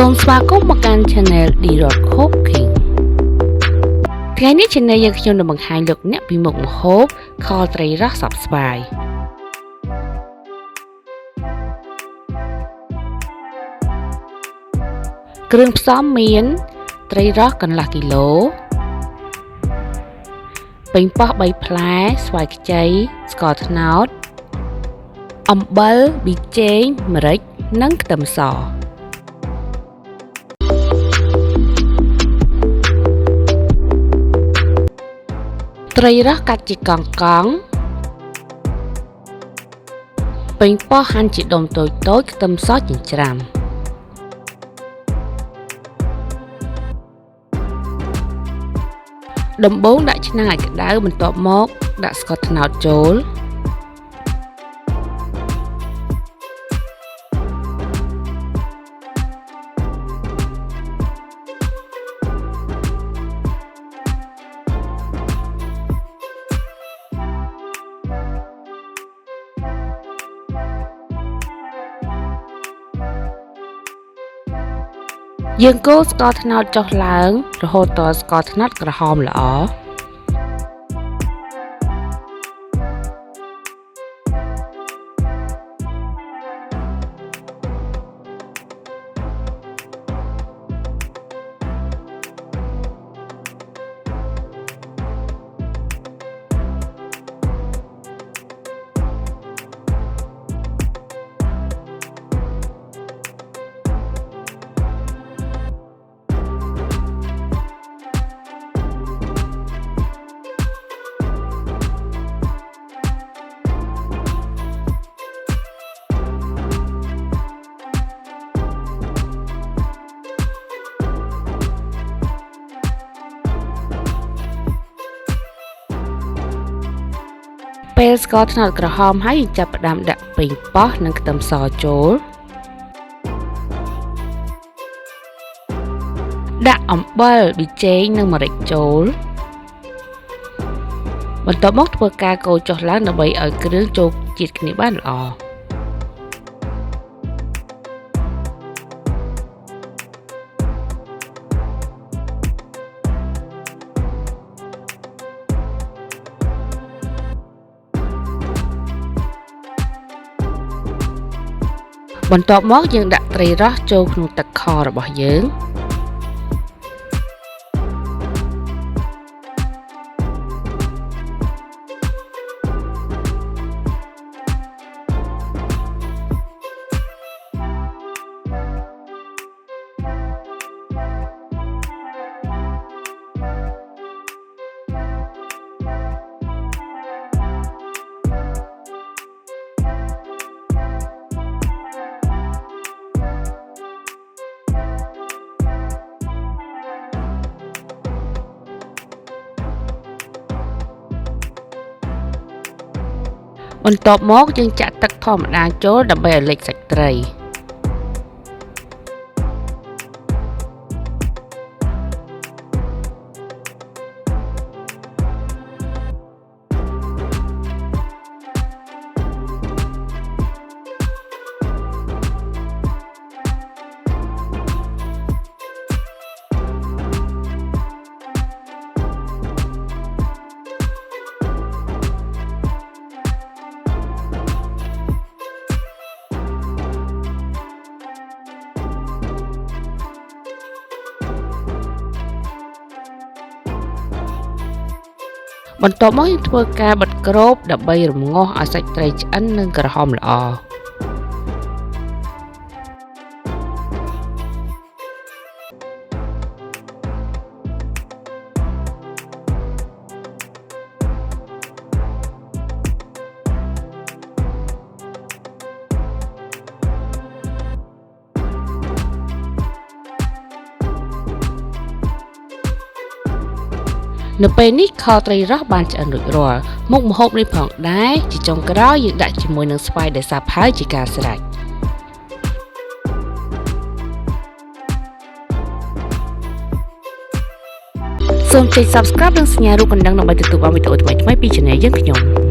សូមស្វាគមន៍មកកាន់ channel Dyroth Cooking ថ្ងៃនេះ channel យើងខ្ញុំនឹងបង្ហាញលោកអ្នកពីមុខម្ហូបខត្រីរ៉ស់សព្វស្វាយគ្រឿងផ្សំមានត្រីរ៉ស់កន្លះគីឡូប៉េងប៉ោះ3ផ្លែស្វាយខ្ចីស្ករត្នោតអំបិលប៊ីចេងម្រេចនិងខ្ទឹមសត្រីរ៉ស់កាត់ជាកង់ប៉េងប៉ោះហាន់ជាដុំតូចៗខ្ទឹមសចិញ្ច្រាំដំបូងដាក់ឆ្នាំងឲ្យក្តៅបន្ទាប់មកដាក់ស្ករត្នោតចូលយើងកូរស្ករត្នោតចុះឡើងរហូតដល់ស្ករត្នោតក្រហមល្អពេលស្ករត្នោតក្រហមហើយយើងចាប់ផ្ដើមដាក់ប៉េងប៉ោះនិងខ្ទឹមសចូលដាក់អំបិលប៊ីចេងនិងម្រេចចូលបន្ទាប់មកធ្វើការកូរចុះឡើងដើម្បីឲ្យគ្រឿងចូលជាតិគ្នាបានល្អបន្ទាប់មកយើងដាក់ត្រីរ៉ស់ចូលក្នុងទឹកខរបស់យើងបន្ទាប់មកយើងចាក់ទឹកធម្មតាចូលដើម្បីឲ្យលិចសាច់ត្រីបន្ទាប់មកយើងធ្វើការបិទគ្របដើម្បីរំងាស់ឲ្យសាច់ត្រីឆ្អិននិងក្រហមល្អនៅពេលនេះខត្រីរ៉ស់បានឆ្អិនរួចរាល់មុខម្ហូបនេះផងដែរជាចុងក្រោយយើងដាក់ជាមួយនឹងស្វាយដែលសាប់ហើយជាការស្រេចសូមចុច Subscribe និងសញ្ញារូបកណ្ដឹងដើម្បីទទួលបានវីដេអូថ្មីៗពី Channel យើងខ្ញុំ